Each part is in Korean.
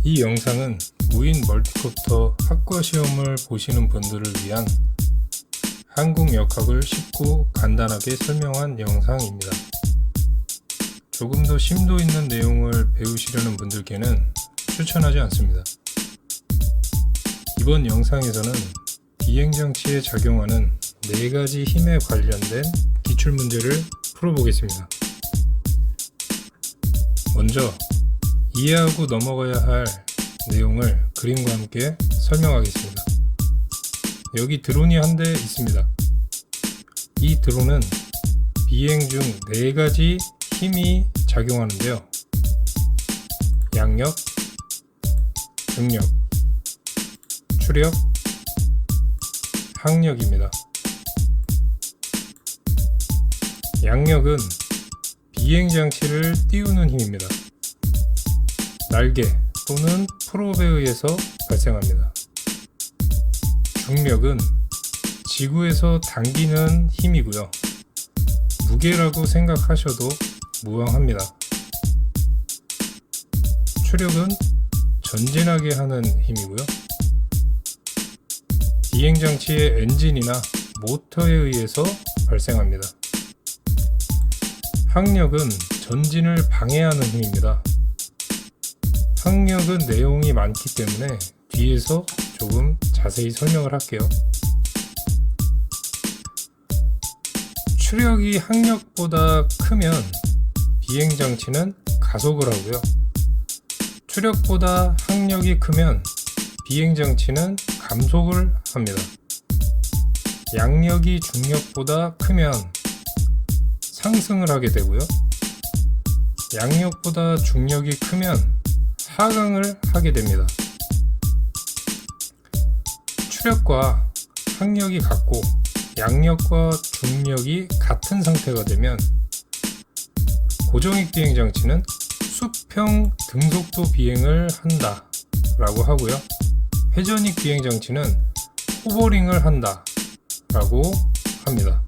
이 영상은 무인 멀티콥터 학과 시험을 보시는 분들을 위한 한국 역학을 쉽고 간단하게 설명한 영상입니다. 조금 더 심도 있는 내용을 배우시려는 분들께는 추천하지 않습니다. 이번 영상에서는 비행장치에 작용하는 4가지 힘에 관련된 기출문제를 풀어보겠습니다. 먼저 이해하고 넘어가야 할 내용을 그림과 함께 설명하겠습니다. 여기 드론이 한 대 있습니다. 이 드론은 비행 중 4가지 힘이 작용하는데요. 양력, 중력, 추력, 항력입니다. 양력은 비행장치를 띄우는 힘입니다. 날개 또는 프롭에 의해서 발생합니다. 중력은 지구에서 당기는 힘이고요. 무게라고 생각하셔도 무방합니다. 추력은 전진하게 하는 힘이고요. 비행장치의 엔진이나 모터에 의해서 발생합니다. 항력은 전진을 방해하는 힘입니다. 항력은 내용이 많기 때문에 뒤에서 조금 자세히 설명을 할게요. 추력이 항력보다 크면 비행장치는 가속을 하고요. 추력보다 항력이 크면 비행장치는 감속을 합니다. 양력이 중력보다 크면 상승을 하게 되고요. 양력보다 중력이 크면 하강을 하게 됩니다. 추력과 항력이 같고 양력과 중력이 같은 상태가 되면 고정익 비행장치는 수평 등속도 비행을 한다 라고 하고요. 회전익 비행장치는 호버링을 한다 라고 합니다.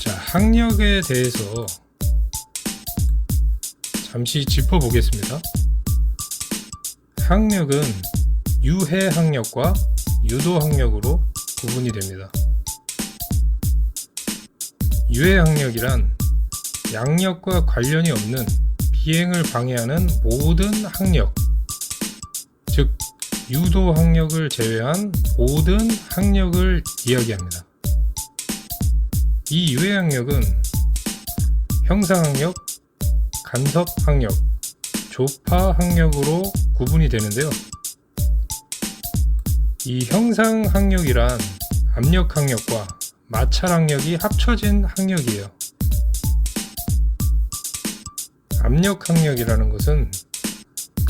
자, 항력에 대해서 잠시 짚어보겠습니다. 항력은 유해 항력과 유도 항력으로 구분이 됩니다. 유해 항력이란 양력과 관련이 없는 비행을 방해하는 모든 항력, 즉 유도 항력을 제외한 모든 항력을 이야기합니다. 이 유해 항력은 형상 항력, 간섭 항력, 조파 항력으로 구분이 되는데요. 이 형상 항력이란 압력 항력과 마찰 항력이 합쳐진 항력이에요. 압력 항력이라는 것은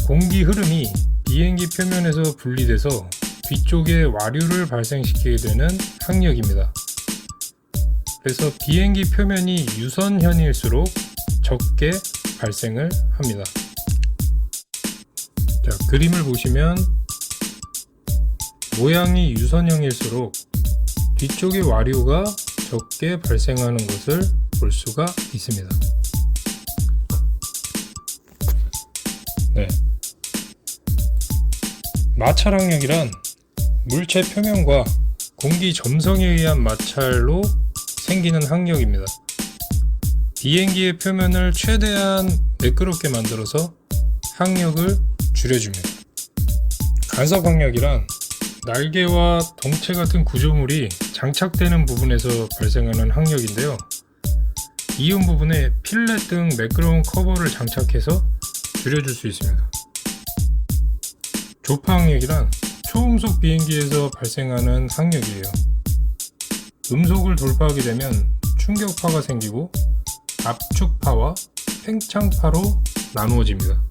공기 흐름이 비행기 표면에서 분리돼서 뒤쪽에 와류를 발생시키게 되는 항력입니다. 그래서 비행기 표면이 유선형일수록 적게 발생을 합니다. 자, 그림을 보시면 모양이 유선형일수록 뒤쪽의 와류가 적게 발생하는 것을 볼 수가 있습니다. 네. 마찰 항력이란 물체 표면과 공기 점성에 의한 마찰로 생기는 항력입니다. 비행기의 표면을 최대한 매끄럽게 만들어서 항력을 줄여줍니다. 간섭 항력이란 날개와 덩체 같은 구조물이 장착되는 부분에서 발생하는 항력인데요. 이은 부분에 필렛 등 매끄러운 커버를 장착해서 줄여줄 수 있습니다. 조파 항력이란 초음속 비행기에서 발생하는 항력이에요. 음속을 돌파하게 되면 충격파가 생기고 압축파와 팽창파로 나누어집니다.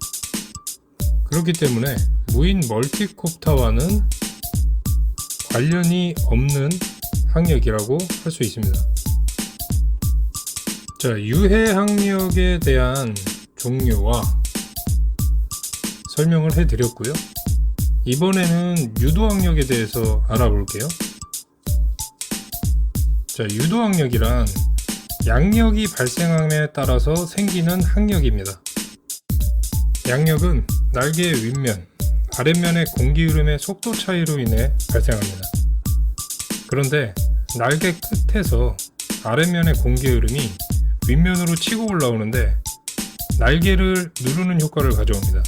그렇기 때문에 무인 멀티콥터와는 관련이 없는 항력이라고 할 수 있습니다. 자, 유해 항력에 대한 종류와 설명을 해드렸고요. 이번에는 유도 항력에 대해서 알아볼게요. 자, 유도 항력이란 양력이 발생함에 따라서 생기는 항력입니다. 양력은 날개의 윗면, 아랫면의 공기 흐름의 속도 차이로 인해 발생합니다. 그런데 날개 끝에서 아랫면의 공기 흐름이 윗면으로 치고 올라오는데 날개를 누르는 효과를 가져옵니다.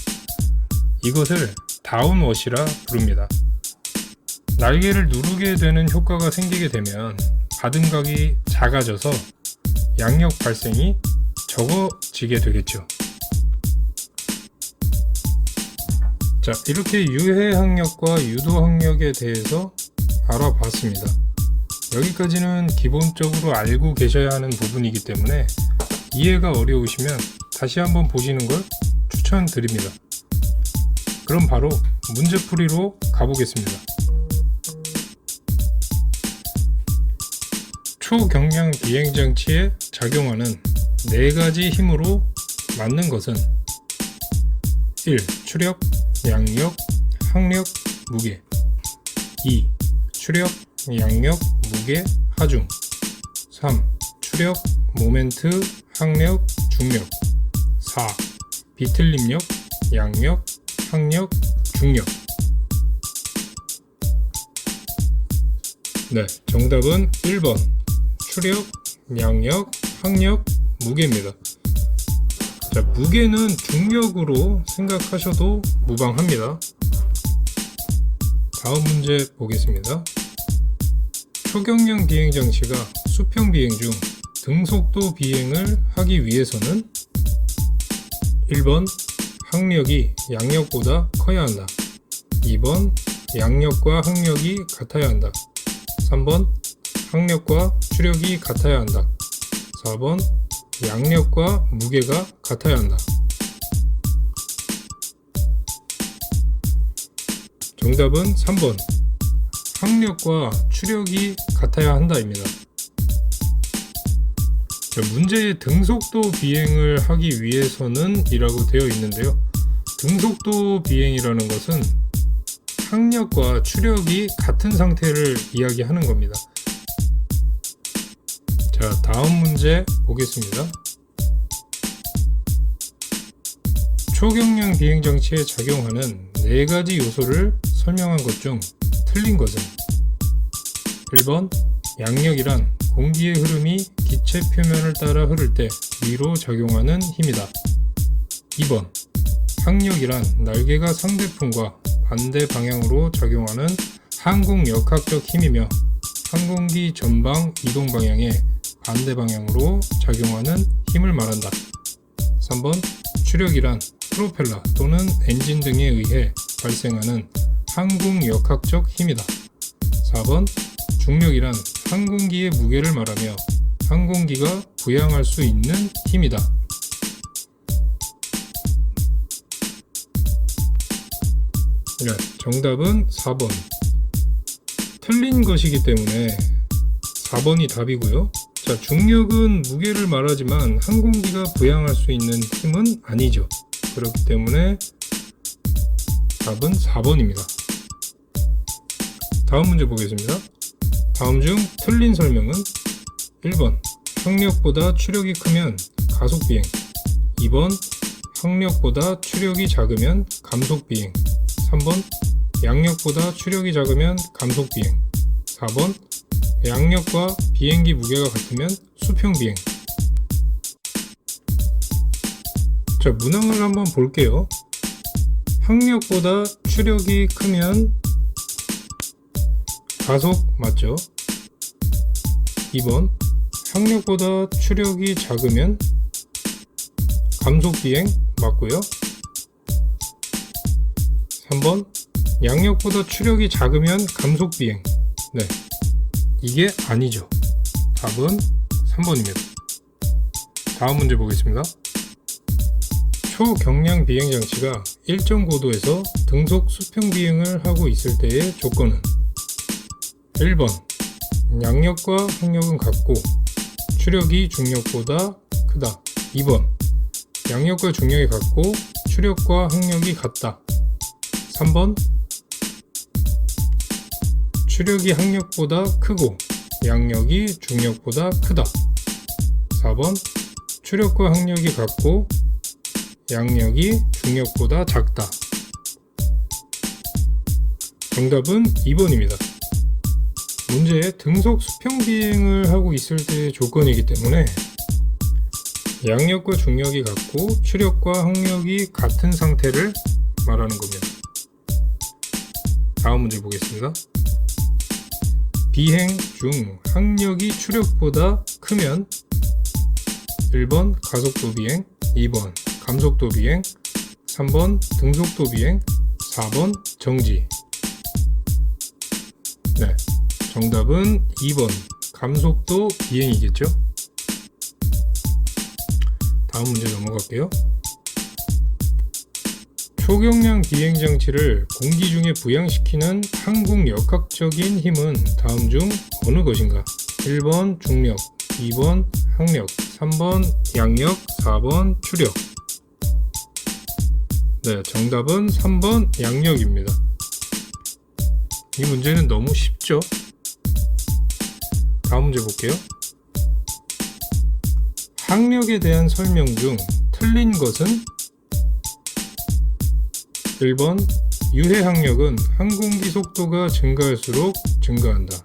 이것을 다운워시라 부릅니다. 날개를 누르게 되는 효과가 생기게 되면 받은 각이 작아져서 양력 발생이 적어지게 되겠죠. 자, 이렇게 유해 항력과 유도 항력에 대해서 알아봤습니다. 여기까지는 기본적으로 알고 계셔야 하는 부분이기 때문에 이해가 어려우시면 다시 한번 보시는 걸 추천드립니다. 그럼 바로 문제풀이로 가보겠습니다. 초경량 비행장치에 작용하는 4가지 힘으로 맞는 것은 1. 추력, 양력, 항력, 무게 2. 추력, 양력, 무게, 하중 3. 추력, 모멘트, 항력, 중력 4. 비틀림력, 양력, 항력, 중력. 네, 정답은 1번 추력, 양력, 항력, 무게입니다. 자, 무게는 중력으로 생각하셔도 무방합니다. 다음 문제 보겠습니다. 초경량 비행장치가 수평 비행 중 등속도 비행을 하기 위해서는 1번 항력이 양력보다 커야 한다. 2번 양력과 항력이 같아야 한다. 3번 항력과 추력이 같아야 한다. 4번 양력과 무게가 같아야 한다. 정답은 3번 항력과 추력이 같아야 한다입니다. 문제의 등속도 비행을 하기 위해서는 이라고 되어 있는데요. 등속도 비행이라는 것은 항력과 추력이 같은 상태를 이야기하는 겁니다. 자, 다음 문제 보겠습니다. 초경량 비행장치에 작용하는 4가지 요소를 설명한 것 중 틀린 것은 1번 양력이란 공기의 흐름이 기체 표면을 따라 흐를 때 위로 작용하는 힘이다. 2번 항력이란 날개가 상대풍과 반대 방향으로 작용하는 항공역학적 힘이며 항공기 전방 이동 방향에 반대 방향으로 작용하는 힘을 말한다. 3번 추력이란 프로펠러 또는 엔진 등에 의해 발생하는 항공역학적 힘이다. 4번 중력이란 항공기의 무게를 말하며 항공기가 부양할 수 있는 힘이다. 네, 정답은 4번. 틀린 것이기 때문에 4번이 답이고요. 자, 중력은 무게를 말하지만 항공기가 부양할 수 있는 힘은 아니죠. 그렇기 때문에 답은 4번입니다. 다음 문제 보겠습니다. 다음 중 틀린 설명은 1번 항력보다 추력이 크면 가속비행 2번 항력보다 추력이 작으면 감속비행 3번 양력보다 추력이 작으면 감속비행 4번 양력과 비행기 무게가 같으면 수평비행. 자, 문항을 한번 볼게요. 항력보다 추력이 크면 가속 맞죠? 2번 항력보다 추력이 작으면 감속비행 맞고요. 3번 양력보다 추력이 작으면 감속비행. 네, 이게 아니죠. 답은 3번입니다. 다음 문제 보겠습니다. 초경량 비행장치가 일정 고도에서 등속 수평 비행을 하고 있을 때의 조건은 1번 양력과 항력은 같고 추력이 중력보다 크다. 2번 양력과 중력이 같고 추력과 항력이 같다. 3번 추력이 항력보다 크고 양력이 중력보다 크다. 4번 추력과 항력이 같고 양력이 중력보다 작다. 정답은 2번입니다. 문제에 등속 수평 비행을 하고 있을 때의 조건이기 때문에 양력과 중력이 같고 추력과 항력이 같은 상태를 말하는 겁니다. 다음 문제 보겠습니다. 비행 중 항력이 추력보다 크면 1번 가속도 비행, 2번 감속도 비행, 3번 등속도 비행, 4번 정지. 네, 정답은 2번 감속도 비행이겠죠? 다음 문제 넘어갈게요. 초경량 비행 장치를 공기 중에 부양시키는 항공 역학적인 힘은 다음 중 어느 것인가? 1번 중력, 2번 항력, 3번 양력, 4번 추력. 네, 정답은 3번 양력입니다. 이 문제는 너무 쉽죠? 다음 문제 볼게요. 항력에 대한 설명 중 틀린 것은 1번 유해 항력은 항공기 속도가 증가할수록 증가한다.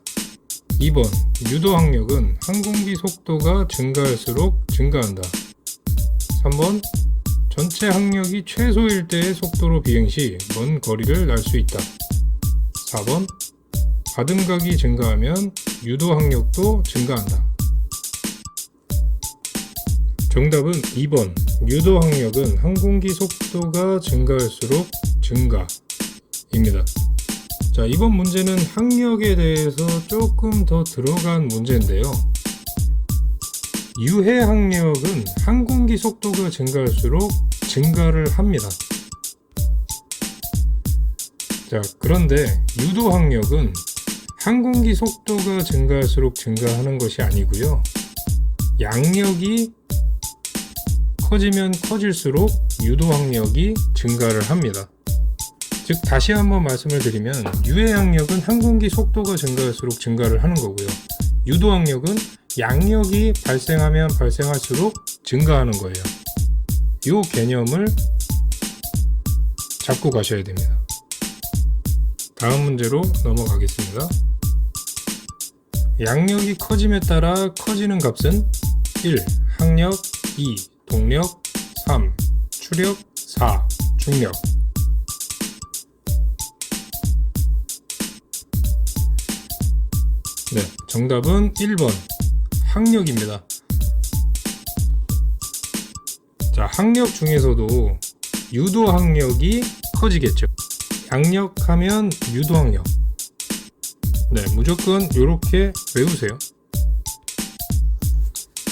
2번 유도 항력은 항공기 속도가 증가할수록 증가한다. 3번 전체 항력이 최소일 때의 속도로 비행 시 먼 거리를 날 수 있다. 4번 가등각이 증가하면 유도 항력도 증가한다. 정답은 2번 유도 항력은 항공기 속도가 증가할수록 증가입니다. 자, 이번 문제는 항력에 대해서 조금 더 들어간 문제인데요. 유해 항력은 항공기 속도가 증가할수록 증가를 합니다. 자, 그런데 유도 항력은 항공기 속도가 증가할수록 증가하는 것이 아니고요. 양력이 커지면 커질수록 유도 항력이 증가를 합니다. 즉 다시 한번 말씀을 드리면 유해 항력은 항공기 속도가 증가할수록 증가를 하는 거고요. 유도 항력은 양력이 발생하면 발생할수록 증가하는 거예요. 이 개념을 잡고 가셔야 됩니다. 다음 문제로 넘어가겠습니다. 양력이 커짐에 따라 커지는 값은 1. 항력, 2. 동력, 3. 추력, 4. 중력. 네, 정답은 1번 항력입니다. 자, 항력 중에서도 유도 항력이 커지겠죠. 양력하면 유도 항력. 네, 무조건 이렇게 외우세요.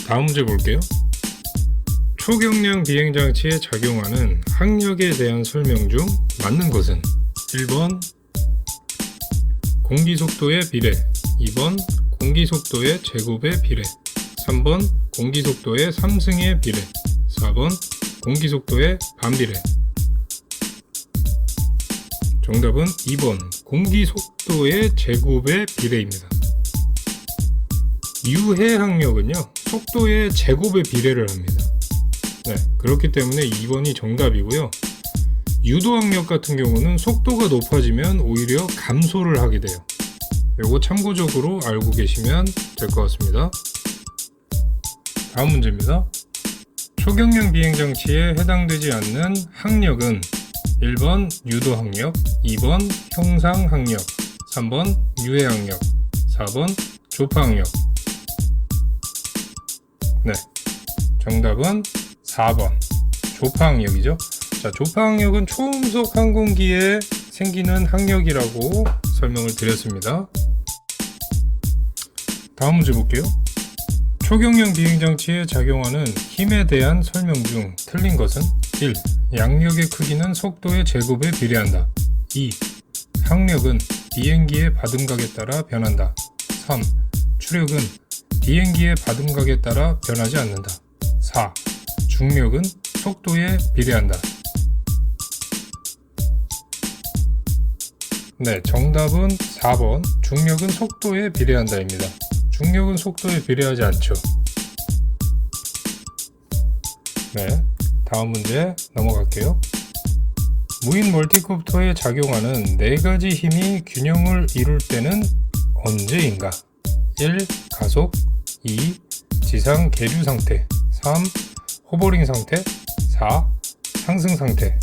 다음 문제 볼게요. 초경량 비행장치에 작용하는 항력에 대한 설명 중 맞는 것은 1번 공기속도의 비례, 2번 공기속도의 제곱의 비례, 3번 공기속도의 3승의 비례, 4번 공기속도의 반비례. 정답은 2번 공기속도의 제곱의 비례입니다. 유해 항력은요 속도의 제곱의 비례를 합니다. 네, 그렇기 때문에 2번이 정답이고요. 유도 항력 같은 경우는 속도가 높아지면 오히려 감소를 하게 돼요. 요거 참고적으로 알고 계시면 될 것 같습니다. 다음 문제입니다. 초경량 비행장치에 해당되지 않는 항력은 1번 유도 항력, 2번 형상 항력, 3번 유해 항력, 4번 조파 항력. 네, 정답은 4번 조파 항력이죠. 자, 조파 항력은 초음속 항공기에 생기는 항력이라고 설명을 드렸습니다. 다음 문제 볼게요. 초경량 비행장치에 작용하는 힘에 대한 설명 중 틀린 것은 1. 양력의 크기는 속도의 제곱에 비례한다. 2. 항력은 비행기의 받음각에 따라 변한다. 3. 추력은 비행기의 받음각에 따라 변하지 않는다. 4. 중력은 속도에 비례한다. 네, 정답은 4번 중력은 속도에 비례한다입니다. 중력은 속도에 비례하지 않죠. 네, 다음 문제 넘어갈게요. 무인 멀티콥터에 작용하는 4가지 힘이 균형을 이룰 때는 언제인가? 1. 가속, 2. 지상 계류 상태, 3. 호버링 상태, 4. 상승 상태.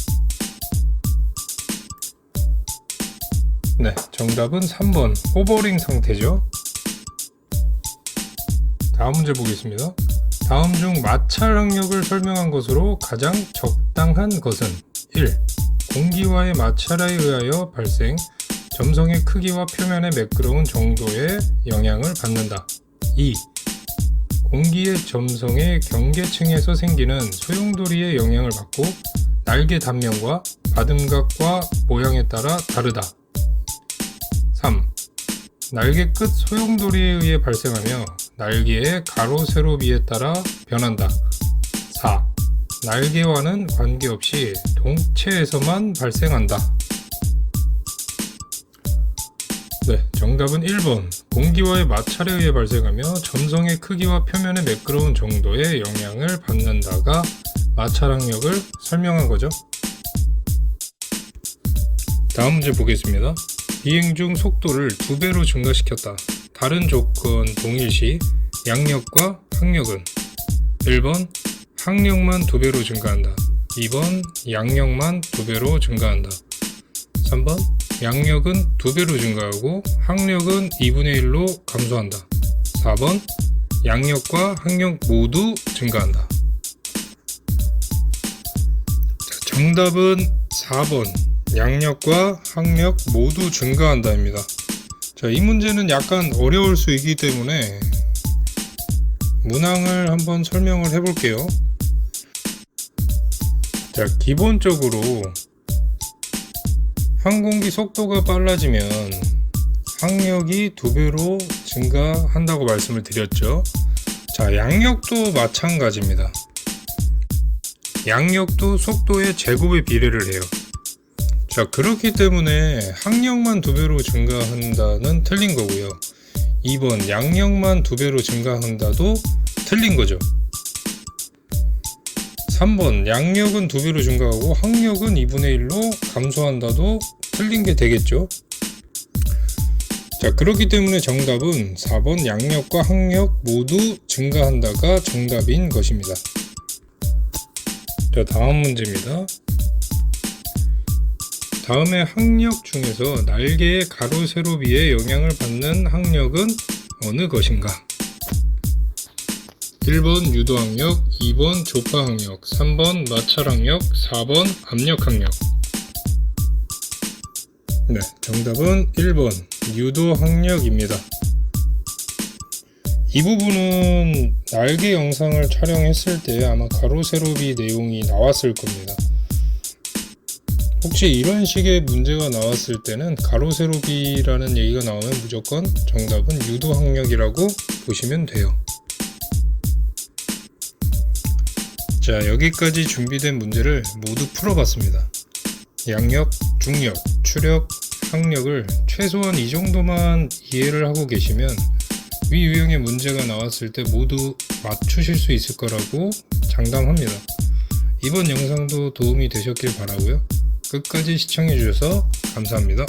네, 정답은 3번 호버링 상태죠. 다음 문제 보겠습니다. 다음 중 마찰 항력을 설명한 것으로 가장 적당한 것은 1. 공기와의 마찰에 의하여 발생, 점성의 크기와 표면의 매끄러운 정도의 영향을 받는다. 2. 공기의 점성의 경계층에서 생기는 소용돌이의 영향을 받고 날개 단면과 받음각과 모양에 따라 다르다. 3. 날개 끝 소용돌이에 의해 발생하며 날개의 가로 세로비에 따라 변한다. 4. 날개와는 관계없이 동체에서만 발생한다. 네, 정답은 1번 공기와의 마찰에 의해 발생하며 점성의 크기와 표면의 매끄러운 정도의 영향을 받는다가 마찰 항력을 설명한 거죠. 다음 문제 보겠습니다. 비행 중 속도를 2배로 증가시켰다. 다른 조건 동일시 양력과 항력은 1번 항력만 2배로 증가한다. 2번 양력만 2배로 증가한다. 3번 양력은 2배로 증가하고 항력은 2분의 1로 감소한다. 4번 양력과 항력 모두 증가한다. 정답은 4번 양력과 항력 모두 증가한다입니다. 자, 이 문제는 약간 어려울 수 있기 때문에 문항을 한번 설명을 해볼게요. 자, 기본적으로 항공기 속도가 빨라지면 항력이 2배로 증가한다고 말씀을 드렸죠. 자, 양력도 마찬가지입니다. 양력도 속도의 제곱에 비례를 해요. 자, 그렇기 때문에 항력만 2배로 증가한다는 틀린 거고요. 2번 양력만 2배로 증가한다도 틀린 거죠. 3번 양력은 2배로 증가하고 항력은 2분의 1로 감소한다도 틀린 게 되겠죠. 자, 그렇기 때문에 정답은 4번 양력과 항력 모두 증가한다가 정답인 것입니다. 자, 다음 문제입니다. 다음의 항력 중에서 날개의 가로 세로비에 영향을 받는 항력은 어느 것인가? 1번 유도항력, 2번 조파항력, 3번 마찰항력, 4번 압력항력. 네, 정답은 1번 유도항력입니다. 이 부분은 날개 영상을 촬영했을 때 아마 가로 세로비 내용이 나왔을 겁니다. 혹시 이런 식의 문제가 나왔을 때는 가로 세로비라는 얘기가 나오면 무조건 정답은 유도항력이라고 보시면 돼요. 자, 여기까지 준비된 문제를 모두 풀어봤습니다. 양력, 중력, 추력, 항력을 최소한 이 정도만 이해를 하고 계시면 위 유형의 문제가 나왔을 때 모두 맞추실 수 있을 거라고 장담합니다. 이번 영상도 도움이 되셨길 바라고요. 끝까지 시청해 주셔서 감사합니다.